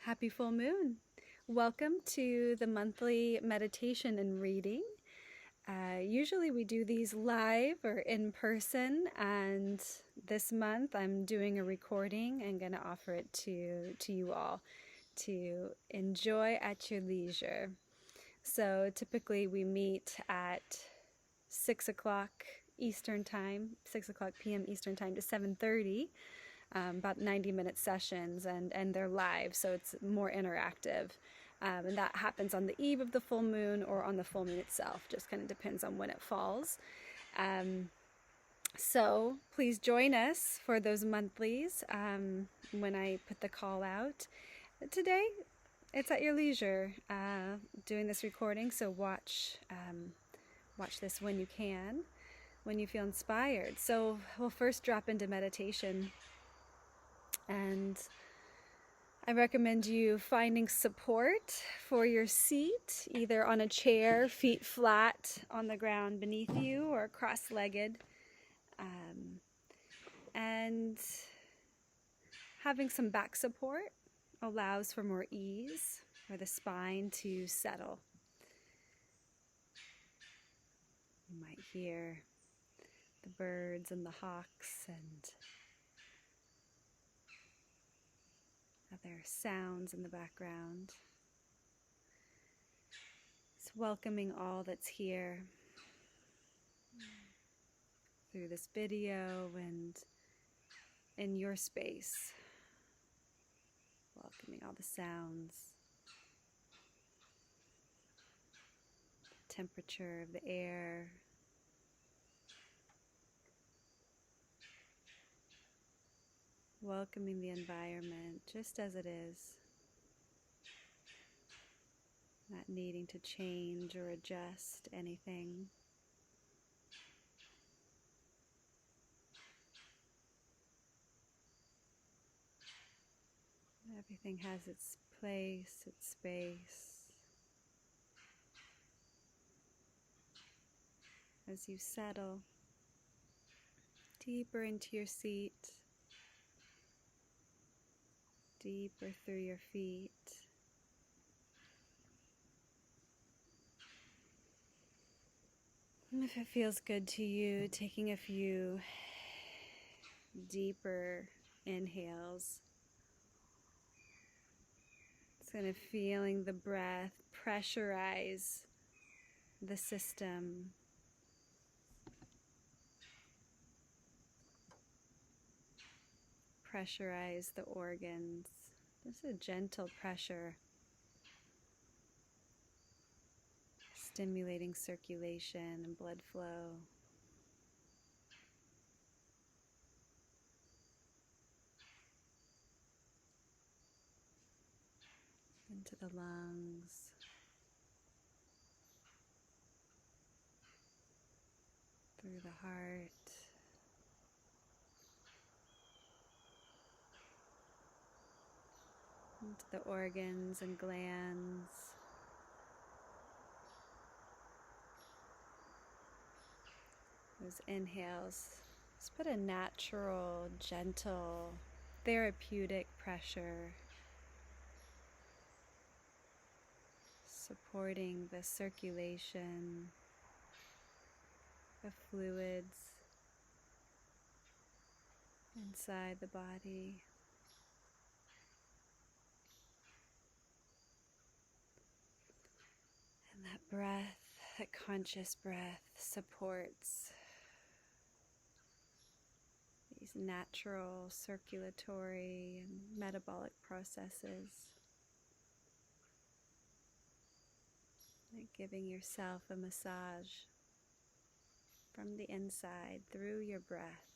Happy full moon. Welcome to the monthly meditation and reading. Usually we do these live or in person, and this month I'm doing a recording and going to offer it to you all to enjoy at your leisure. So typically we meet at 6 o'clock Eastern Time, 6 o'clock p.m. Eastern Time to 7:30. About 90-minute sessions, and they're live, so it's more interactive. And that happens on the eve of the full moon or on the full moon itself, just kind of depends on when it falls. So please join us for those monthlies when I put the call out. Today, it's at your leisure, doing this recording, so watch this when you can, when you feel inspired. So we'll first drop into meditation. And I recommend you finding support for your seat, either on a chair, feet flat on the ground beneath you, or cross-legged. And having some back support allows for more ease for the spine to settle. You might hear the birds and the hawks and other sounds in the background. It's welcoming all that's here through this video and in your space. Welcoming all the sounds, the temperature of the air, welcoming the environment just as it is. Not needing to change or adjust anything. Everything has its place, its space. As you settle deeper into your seat, deeper through your feet, and if it feels good to you, taking a few deeper inhales. It's kind of feeling the breath pressurize the system. Pressurize the organs. Just a gentle pressure. Stimulating circulation and blood flow. Into the lungs. Through the heart. Into the organs and glands. Those inhales, just put a natural, gentle, therapeutic pressure, supporting the circulation of fluids inside the body. And that breath, that conscious breath, supports these natural circulatory and metabolic processes. Like giving yourself a massage from the inside through your breath.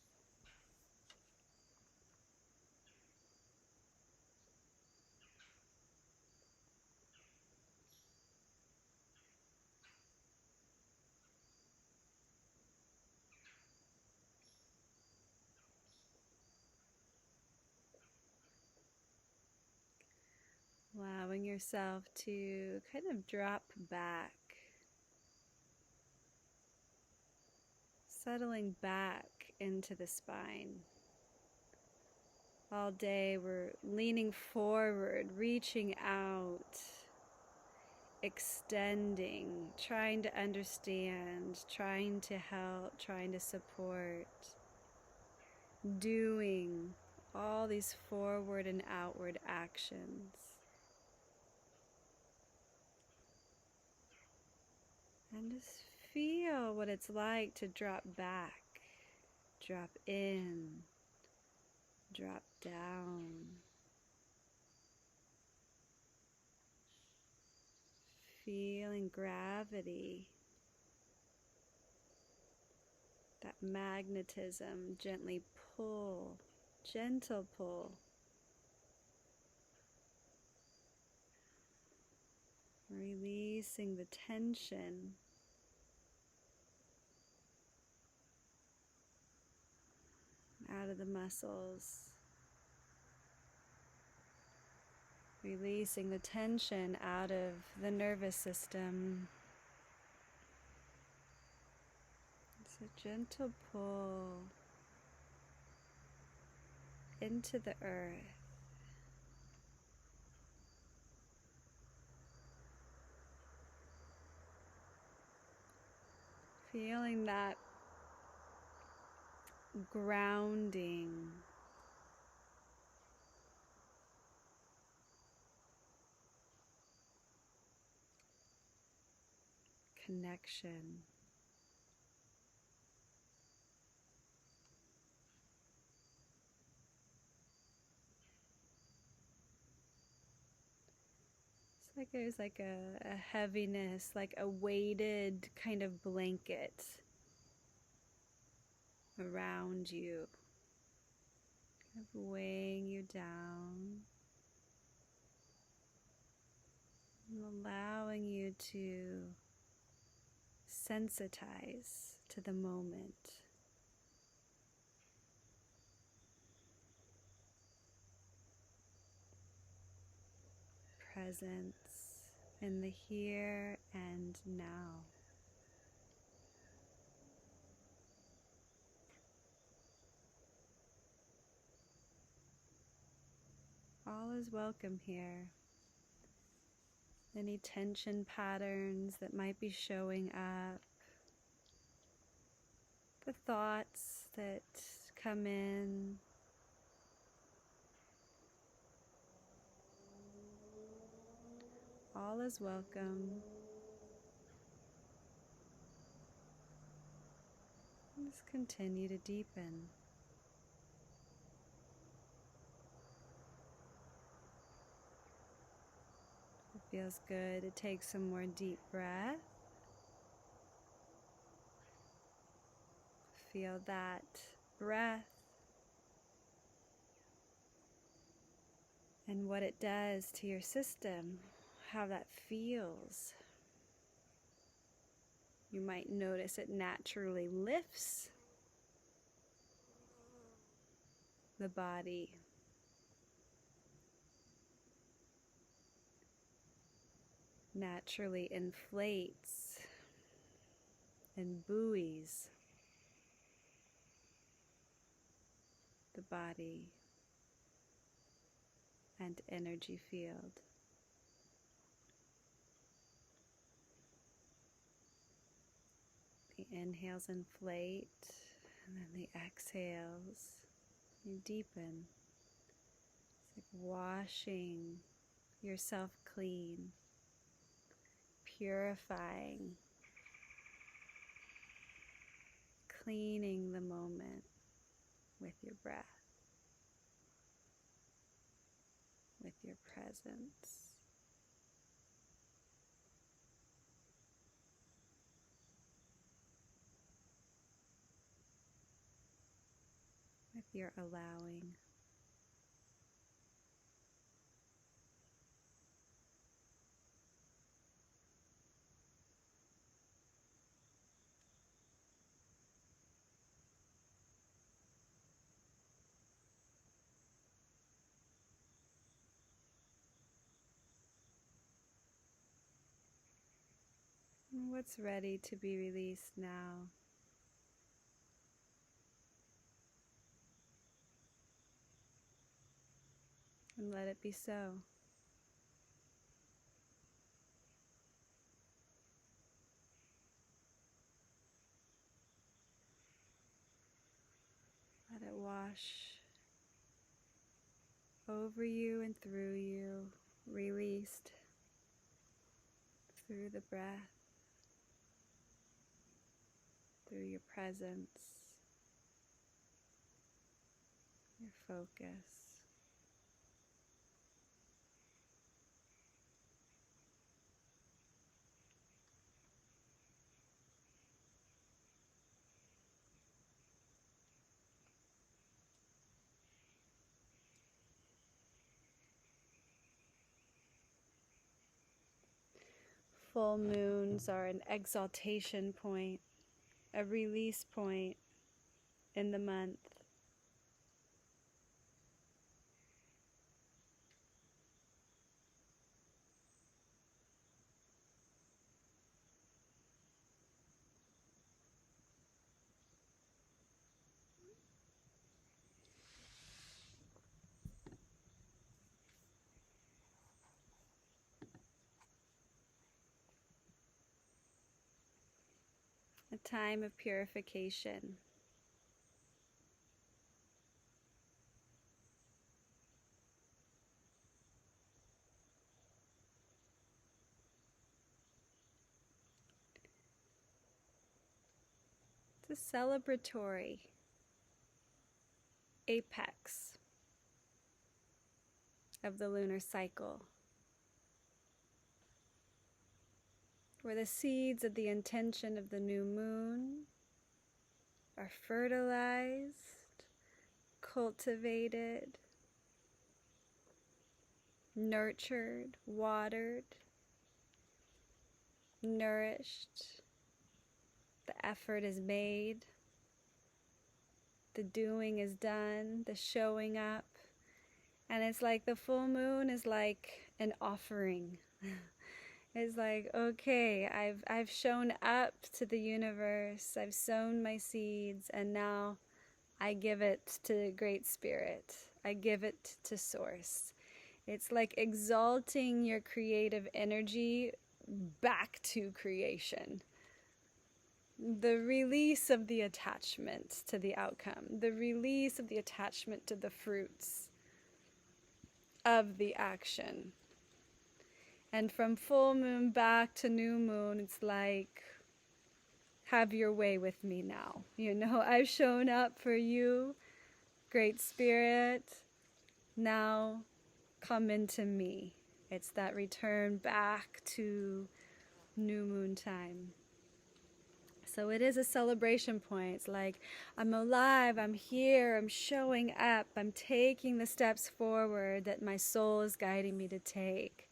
Allowing yourself to kind of drop back, settling back into the spine. All day we're leaning forward, reaching out, extending, trying to understand, trying to help, trying to support, doing all these forward and outward actions. And just feel what it's like to drop back, drop in, drop down. Feeling gravity, that magnetism, gently pull, gentle pull. Releasing the tension. Out of the muscles. Releasing the tension out of the nervous system. It's a gentle pull into the earth. Feeling that grounding. Connection. It's like there's like a heaviness, like a weighted kind of blanket around you, kind of weighing you down, and allowing you to sensitize to the moment. Presence in the here and now. All is welcome here. Any tension patterns that might be showing up, the thoughts that come in, all is welcome. Just continue to deepen. It feels good to take some more deep breath. Feel that breath and what it does to your system, how that feels. You might notice it naturally lifts the body. Naturally inflates and buoys the body and energy field. The inhales inflate, and then the exhales, you deepen. It's like washing yourself clean, purifying, cleaning the moment with your breath, with your presence. With your allowing. And what's ready to be released now? And let it be so. Let it wash over you and through you, released through the breath, through your presence, your focus. Full moons are an exaltation point, a release point in the month. A time of purification. It's a celebratory apex of the lunar cycle, where the seeds of the intention of the new moon are fertilized, cultivated, nurtured, watered, nourished. The effort is made, the doing is done, the showing up. And it's like the full moon is like an offering. It's like, okay, I've shown up to the universe, I've sown my seeds, and now I give it to Great Spirit. I give it to Source. It's like exalting your creative energy back to creation. The release of the attachment to the outcome, the release of the attachment to the fruits of the action. And from full moon back to new moon, it's like, have your way with me now. You know, I've shown up for you, Great Spirit. Now come into me. It's that return back to new moon time. So it is a celebration point. It's like, I'm alive, I'm here, I'm showing up, I'm taking the steps forward that my soul is guiding me to take.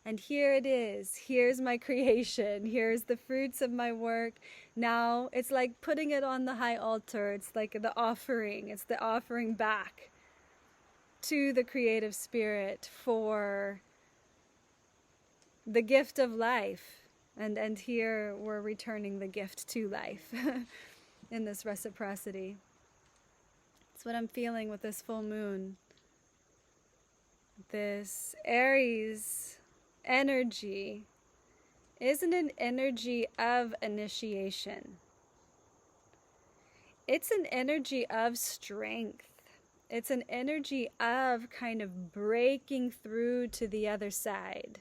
And here it is. Here's my creation. Here's the fruits of my work. Now it's like putting it on the high altar. It's like the offering. It's the offering back to the creative spirit for the gift of life. And here we're returning the gift to life in this reciprocity. It's what I'm feeling with this full moon. This Aries energy isn't an energy of initiation. It's an energy of strength. It's an energy of kind of breaking through to the other side.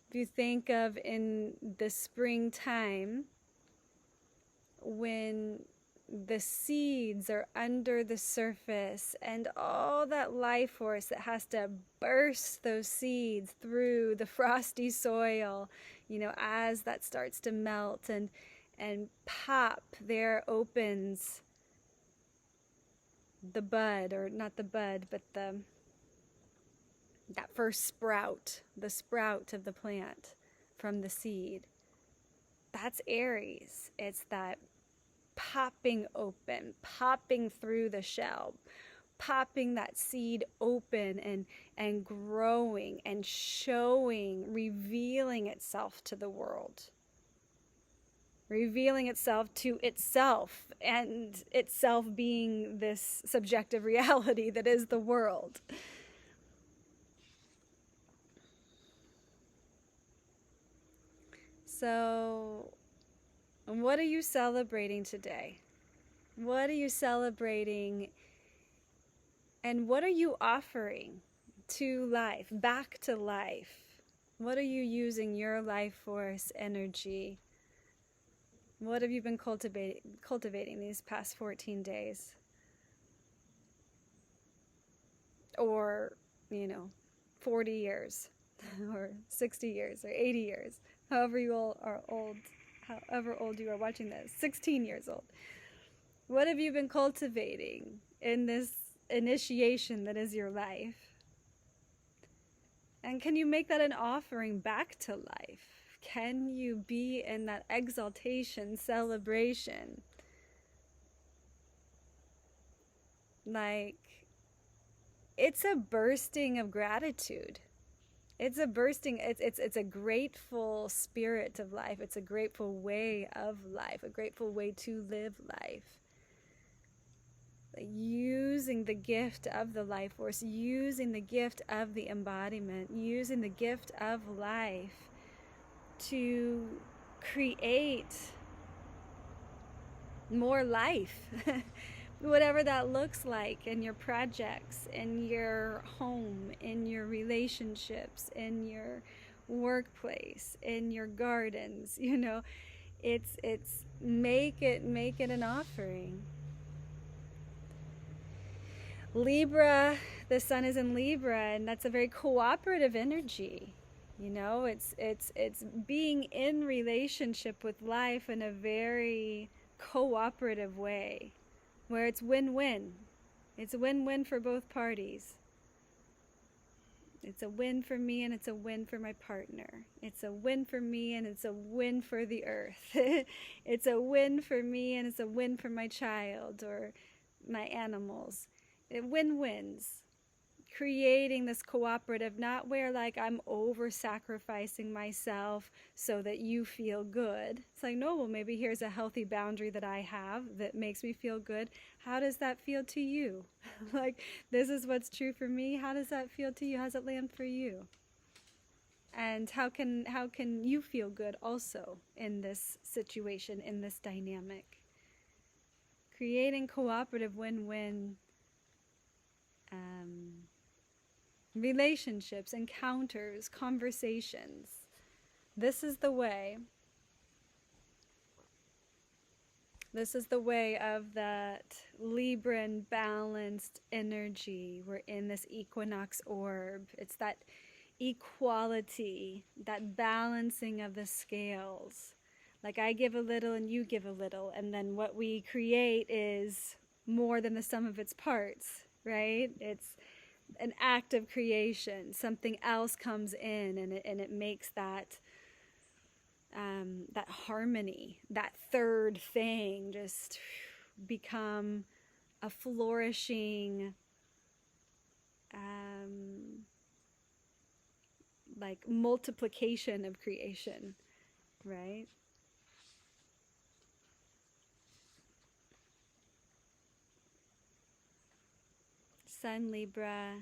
If you think of in the springtime, when the seeds are under the surface and all that life force that has to burst those seeds through the frosty soil, you know, as that starts to melt and pop, there opens the bud, or not the bud, but that first sprout, the sprout of the plant from the seed. That's Aries. It's that popping open, popping through the shell, popping that seed open and growing and showing, revealing itself to the world. revealing itself to itself, and itself being this subjective reality that is the world. So, what are you celebrating today? What are you celebrating, and what are you offering to life, back to life? What are you using your life force energy? What have you been cultivating these past 14 days? Or, 40 years, or 60 years, or 80 years, however you all are old, however old you are watching this, 16 years old. What have you been cultivating in this initiation that is your life? And can you make that an offering back to life? Can you be in that exaltation, celebration? Like, it's a bursting of gratitude. It's a bursting, it's a grateful spirit of life. It's a grateful way of life, a grateful way to live life. Using the gift of the life force, using the gift of the embodiment, using the gift of life to create more life. Whatever that looks like in your projects, in your home, in your relationships, in your workplace, in your gardens, it's make it an offering. Libra, the sun is in Libra, and that's a very cooperative energy. It's being in relationship with life in a very cooperative way, where it's win-win. It's a win-win for both parties. It's a win for me, and it's a win for my partner. It's a win for me, and it's a win for the earth. It's a win for me, and it's a win for my child or my animals. Win-wins. Creating this cooperative, not where like I'm over-sacrificing myself so that you feel good. It's like, no, well, maybe here's a healthy boundary that I have that makes me feel good. How does that feel to you? Like, this is what's true for me. How does that feel to you? How does it land for you? And how can you feel good also in this situation, in this dynamic? Creating cooperative win-win relationships, encounters, conversations. This is the way. This is the way of that Libran balanced energy. We're in this equinox orb. It's that equality, that balancing of the scales. Like, I give a little and you give a little, and then what we create is more than the sum of its parts, right? It's an act of creation. Something else comes in, and it makes that that harmony, that third thing, just become a flourishing, like multiplication of creation, right? Sun, Libra,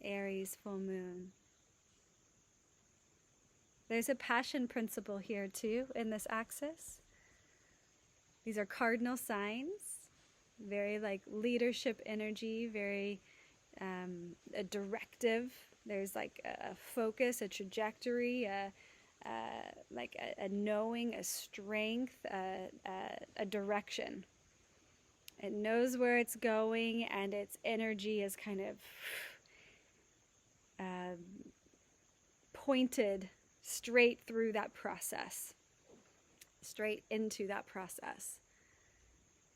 Aries, full moon. There's a passion principle here too in this axis. These are cardinal signs, very like leadership energy, very a directive. There's like a focus, a trajectory, like a knowing, a strength, a direction. It knows where it's going, and its energy is kind of pointed straight through that process, straight into that process.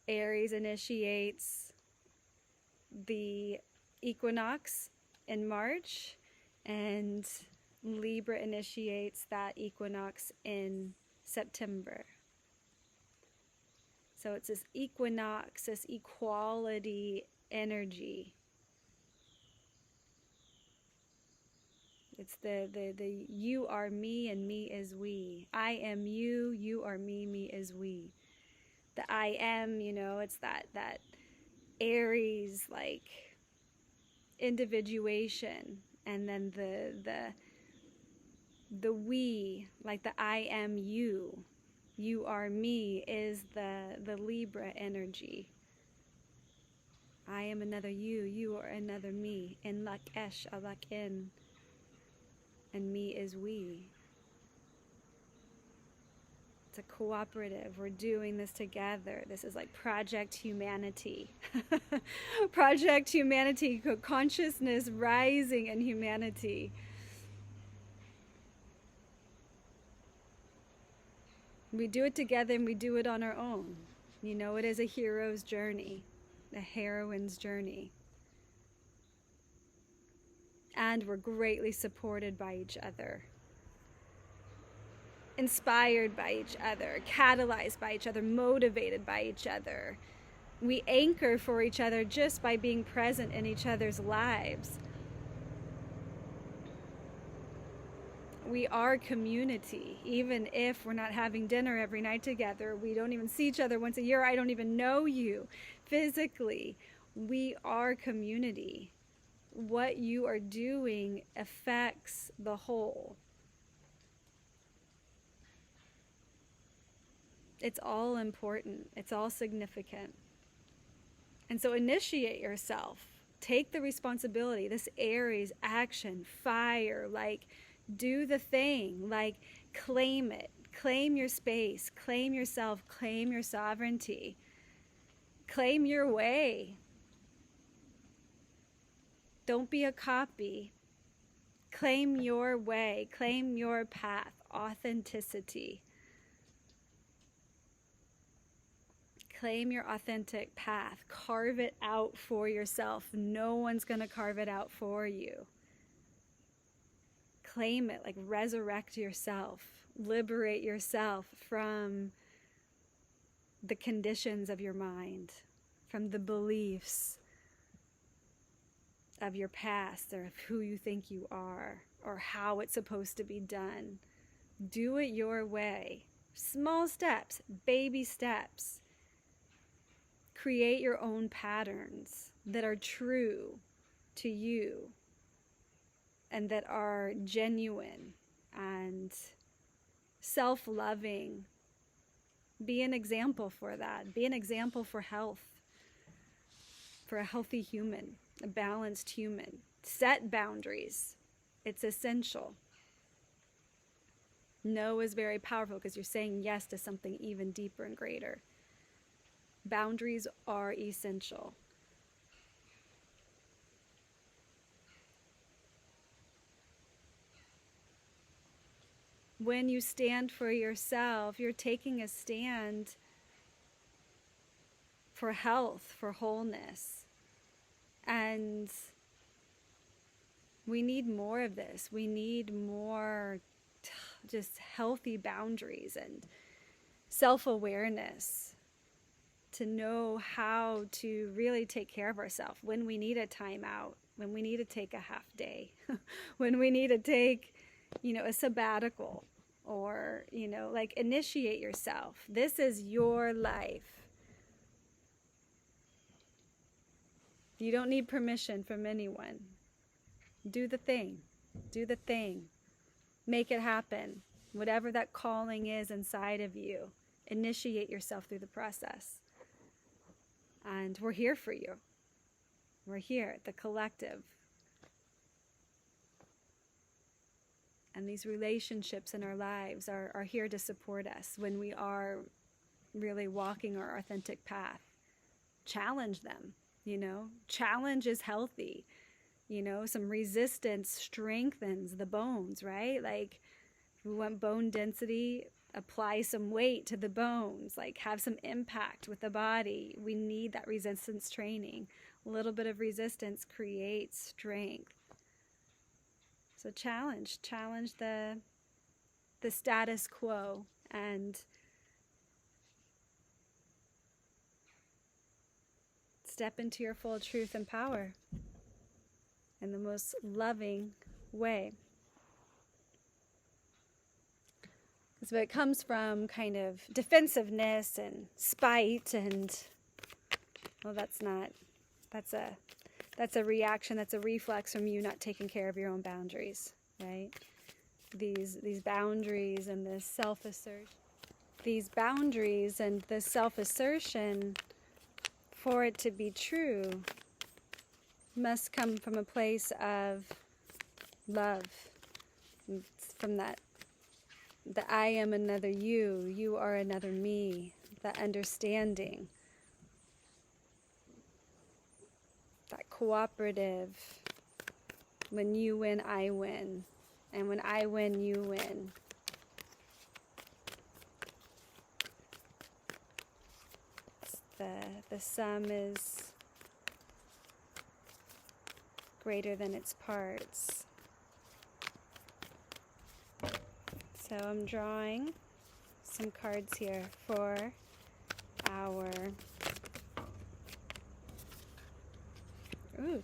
Aries initiates the equinox in March, and Libra initiates that equinox in September. So it's this equinox, this equality energy. It's the you are me and me is we. I am you, you are me, me is we. The I am, it's that Aries, like, individuation. And then the we, like the I am you. You are me is the Libra energy. I am another you, you are another me. In lak esh, alak in. And me is we. It's a cooperative. We're doing this together. This is like Project Humanity. Project Humanity, consciousness rising in humanity. We do it together and we do it on our own. It is a hero's journey, a heroine's journey. And we're greatly supported by each other, inspired by each other, catalyzed by each other, motivated by each other. We anchor for each other just by being present in each other's lives. We are community, even if we're not having dinner every night together. We don't even see each other once a year. I don't even know you physically. We are community. What you are doing affects the whole. It's all important. It's all significant. And so initiate yourself. Take the responsibility. This Aries action, fire, like, do the thing, like, claim it. Claim your space. Claim yourself. Claim your sovereignty. Claim your way. Don't be a copy. Claim your way. Claim your path. Authenticity. Claim your authentic path. Carve it out for yourself. No one's going to carve it out for you. Claim it, like, resurrect yourself. Liberate yourself from the conditions of your mind, from the beliefs of your past or of who you think you are or how it's supposed to be done. Do it your way. Small steps, baby steps. Create your own patterns that are true to you and that are genuine and self-loving. Be an example for that. Be an example for health, for a healthy human, a balanced human. Set boundaries. It's essential. No is very powerful because you're saying yes to something even deeper and greater. Boundaries are essential. When you stand for yourself, you're taking a stand for health, for wholeness. And we need more of this. We need more just healthy boundaries and self-awareness to know how to really take care of ourselves when we need a timeout, when we need to take a half day, when we need to take, a sabbatical, or, like, initiate yourself. This is your life. You don't need permission from anyone. Do the thing. Do the thing. Make it happen. Whatever that calling is inside of you, initiate yourself through the process. And we're here for you. We're here, the collective. And these relationships in our lives are here to support us when we are really walking our authentic path. Challenge them, Challenge is healthy. Some resistance strengthens the bones, right? Like, if we want bone density, apply some weight to the bones, like, have some impact with the body. We need that resistance training. A little bit of resistance creates strength. So challenge the status quo and step into your full truth and power in the most loving way. So it comes from kind of defensiveness and spite, and well, that's a reaction, that's a reflex from you not taking care of your own boundaries, right? These boundaries and this self-assertion. These boundaries and this self-assertion, for it to be true, must come from a place of love. It's from that I am another you, you are another me, that understanding, that cooperative, when you win, I win, and when I win, you win. The sum is greater than its parts. So I'm drawing some cards here for our,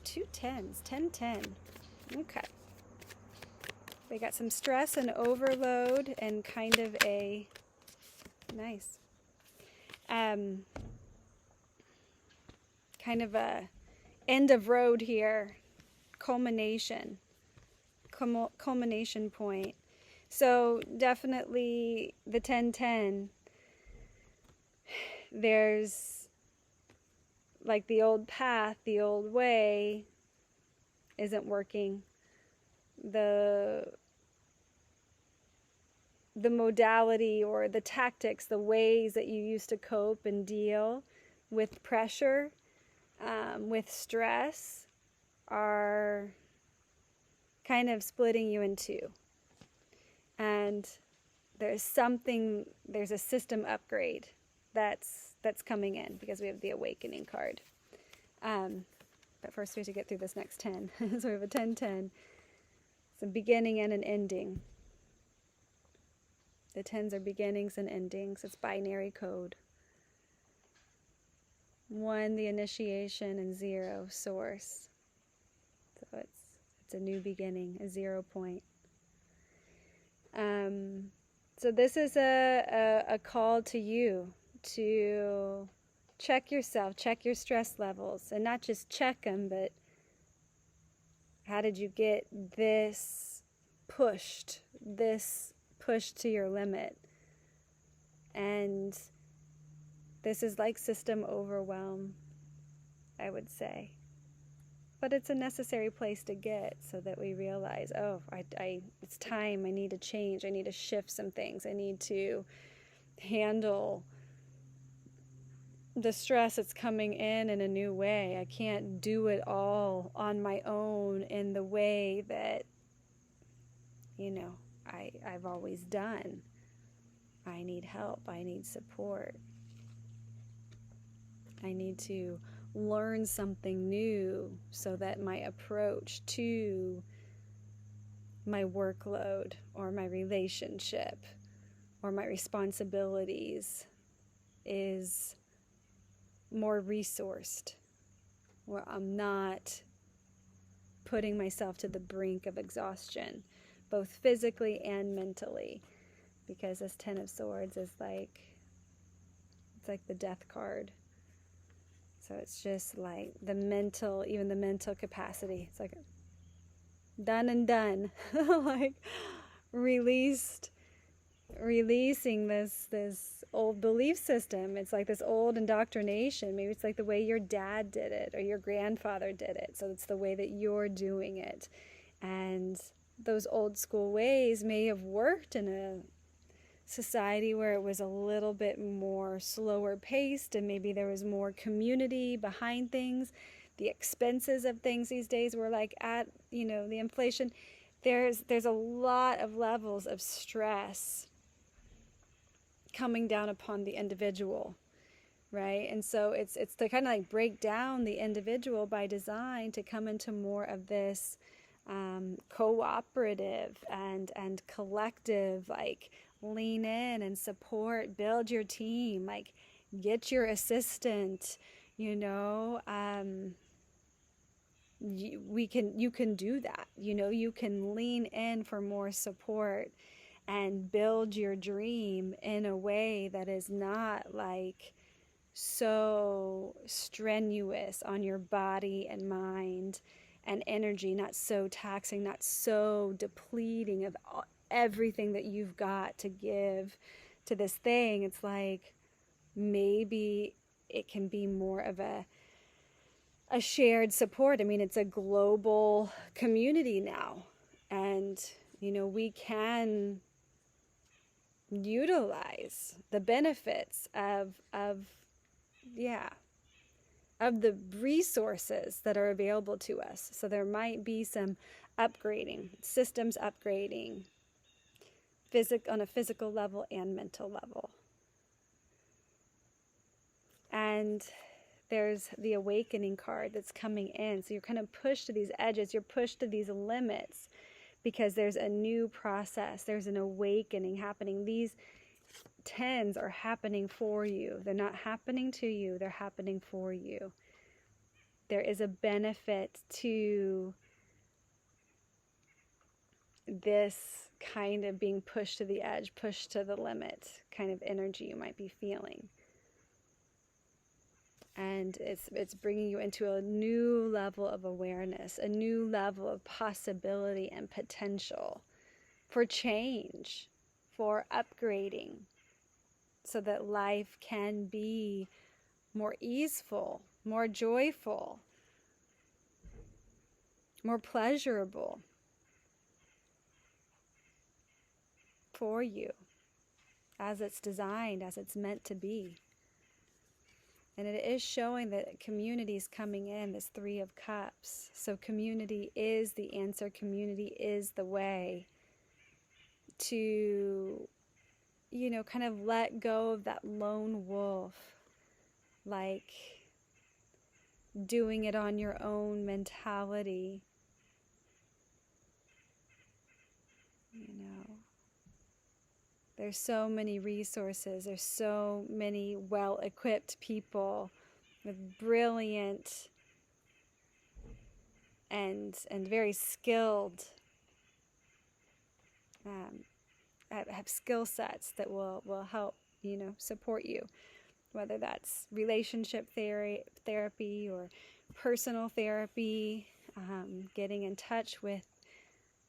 two tens, 10, 10. Okay. They got some stress and overload and kind of a, nice, kind of a end of road here, culmination point. So definitely the 10-10, there's like the old path, the old way isn't working. The modality or the tactics, the ways that you used to cope and deal with pressure, with stress, are kind of splitting you in two. And there's a system upgrade that's coming in, because we have the awakening card. But first we have to get through this next 10. So we have a 10-10. It's a beginning and an ending. The 10s are beginnings and endings. It's binary code. 1, the initiation, and 0, source. So it's a new beginning, a 0 point. So this is a call to you to check yourself, check your stress levels, and not just check them, but how did you get this pushed to your limit? And this is like system overwhelm, I would say. But it's a necessary place to get, so that we realize, it's time, I need to change, I need to shift some things, I need to handle the stress that's coming in a new way. I can't do it all on my own in the way that, I've always done. I need help, I need support. I need to learn something new so that my approach to my workload or my relationship or my responsibilities is more resourced, where I'm not putting myself to the brink of exhaustion, both physically and mentally, because this 10 of Swords is like the death card. So it's just like even the mental capacity. It's like done and done. Like releasing this old belief system. It's like this old indoctrination. Maybe it's like the way your dad did it or your grandfather did it. So it's the way that you're doing it. And those old school ways may have worked in a society where it was a little bit more slower paced, and maybe there was more community behind things. The expenses of things these days were like at, the inflation. There's a lot of levels of stress coming down upon the individual, right? And so it's to kind of like break down the individual by design to come into more of this cooperative and collective, like lean in and support, build your team, like get your assistant, you can do that, you can lean in for more support and build your dream in a way that is not like so strenuous on your body and mind and energy, not so taxing, not so depleting of everything that you've got to give to this thing. It's like maybe it can be more of a shared support. I mean, it's a global community now, and we can utilize the benefits of the resources that are available to us. So there might be some upgrading, systems upgrading, on a physical level and mental level. And there's the awakening card that's coming in. So you're kind of pushed to these edges, you're pushed to these limits because there's a new process, there's an awakening happening. These tens are happening for you. They're not happening to you, they're happening for you. There is a benefit to this kind of being pushed to the edge, pushed to the limit kind of energy you might be feeling. And it's bringing you into a new level of awareness, a new level of possibility and potential for change, for upgrading, so that life can be more easeful, more joyful, more pleasurable for you as it's designed, as it's meant to be. And it is showing that community is coming in, this Three of Cups. So community is the answer. Community is the way to, kind of let go of that lone wolf, like doing it on your own mentality. There's so many resources. There's so many well-equipped people with brilliant and very skilled, have skill sets that will help, support you. Whether that's relationship therapy or personal therapy, getting in touch with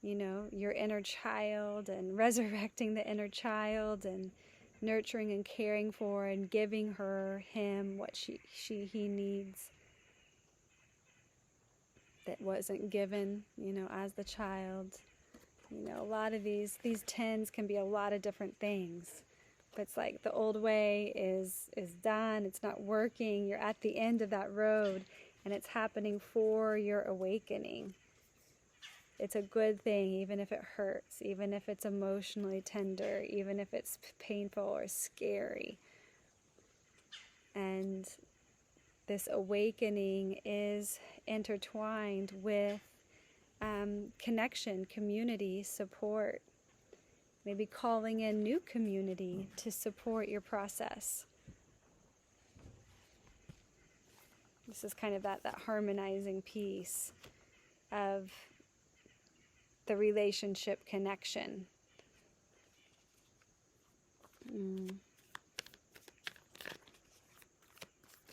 your inner child and resurrecting the inner child and nurturing and caring for and giving him what he needs that wasn't given, as the child. A lot of these tens can be a lot of different things. But it's like the old way is done, it's not working, you're at the end of that road, and it's happening for your awakening. It's a good thing, even if it hurts, even if it's emotionally tender, even if it's painful or scary. And this awakening is intertwined with connection, community, support. Maybe calling in new community to support your process. This is kind of that harmonizing piece of the relationship connection.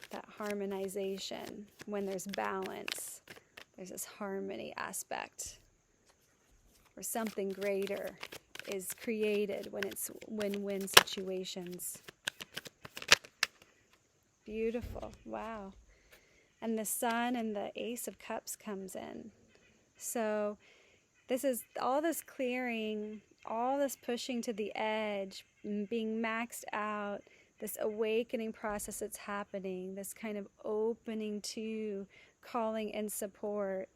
That harmonization, when there's balance, there's this harmony aspect where something greater is created when it's win-win situations. Beautiful. Wow. And the Sun and the Ace of Cups comes in. So this is all this clearing, all this pushing to the edge, being maxed out, this awakening process that's happening, this kind of opening to calling in support,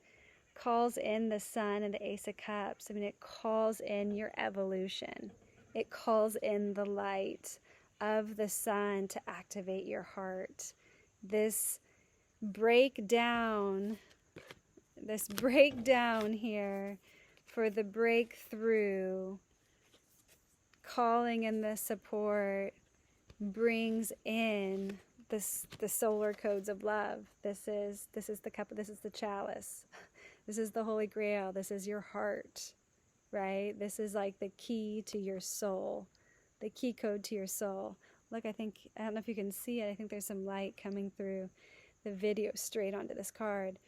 calls in the Sun and the Ace of Cups. I mean, it calls in your evolution. It calls in the light of the Sun to activate your heart. This breakdown here for the breakthrough, calling in the support, brings in the solar codes of love. This is the cup, this is the chalice. This is the Holy Grail. This is your heart. right? This is like the key to your soul, the key code to your soul. Look, I don't know if you can see it. I think there's some light coming through the video straight onto this card.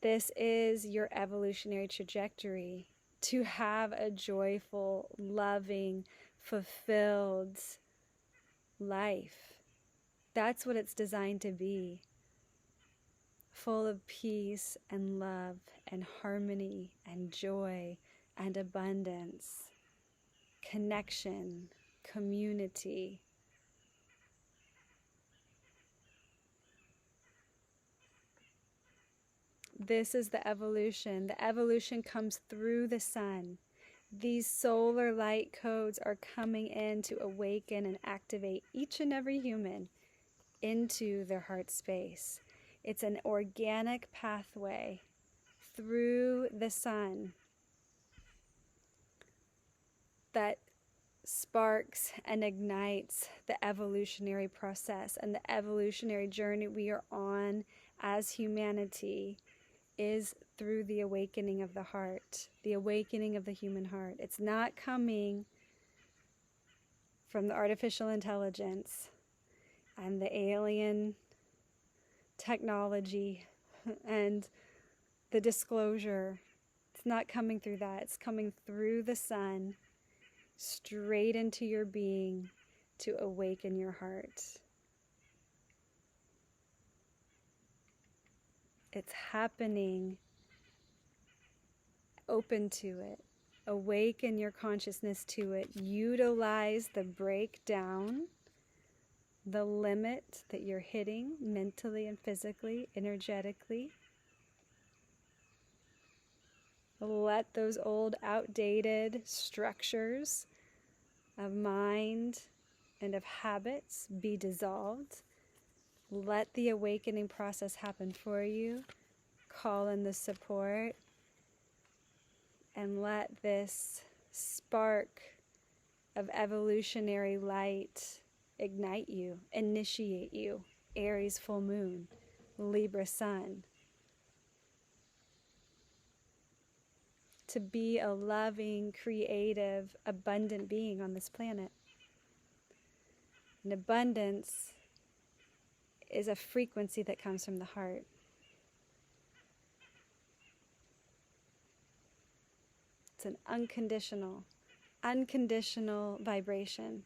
This is your evolutionary trajectory to have a joyful, loving, fulfilled life. That's what it's designed to be. Full of peace and love and harmony and joy and abundance, connection, community. This is the evolution. The evolution comes through the sun. These solar light codes are coming in to awaken and activate each and every human into their heart space. It's an organic pathway through the sun that sparks and ignites the evolutionary process and the evolutionary journey we are on as humanity is through the awakening of the heart, the awakening of the human heart. It's not coming from the artificial intelligence and the alien technology and the disclosure. It's not coming through that. It's coming through the sun, straight into your being to awaken your heart. It's happening. Open to it. Awaken your consciousness to it. Utilize the breakdown, the limit that you're hitting mentally and physically, energetically. Let those old, outdated structures of mind and of habits be dissolved. Let the awakening process happen for you. Call in the support. And let this spark of evolutionary light ignite you, initiate you. Aries full moon, Libra sun. To be a loving, creative, abundant being on this planet. And abundance is a frequency that comes from the heart. It's an unconditional vibration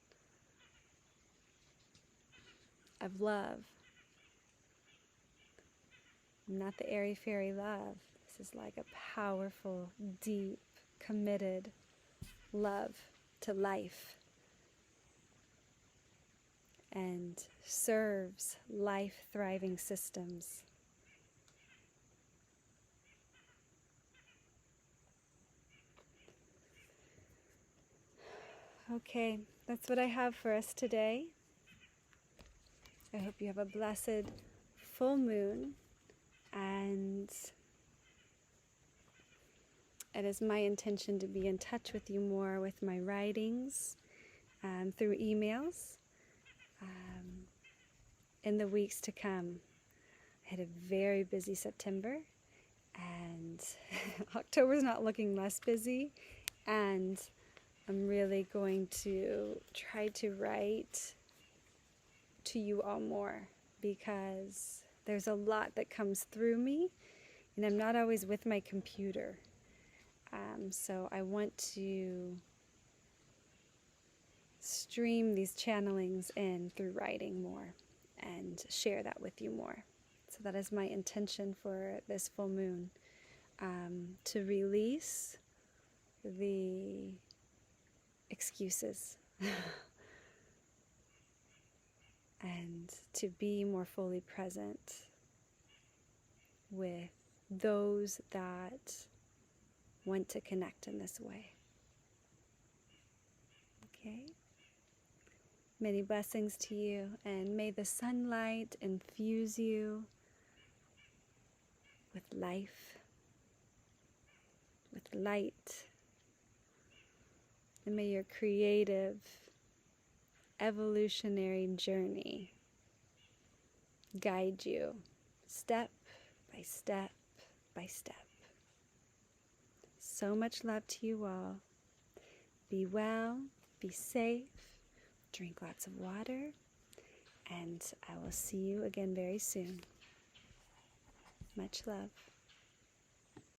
of love. Not the airy-fairy love. This is like a powerful, deep, committed love to life. And serves life-thriving systems. Okay, that's what I have for us today. I hope you have a blessed full moon, and it is my intention to be in touch with you more with my writings through emails in the weeks to come. I had a very busy September, and October's not looking less busy, and I'm really going to try to write to you all more, because there's a lot that comes through me, and I'm not always with my computer. So I want to stream these channelings in through writing more and share that with you more. So that is my intention for this full moon, to release the excuses and to be more fully present with those that want to connect in this way. Okay? Many blessings to you, and may the sunlight infuse you with life, with light, and may your creative, evolutionary journey guide you step by step by step. So much love to you all. Be well, be safe, drink lots of water, and I will see you again very soon. Much love.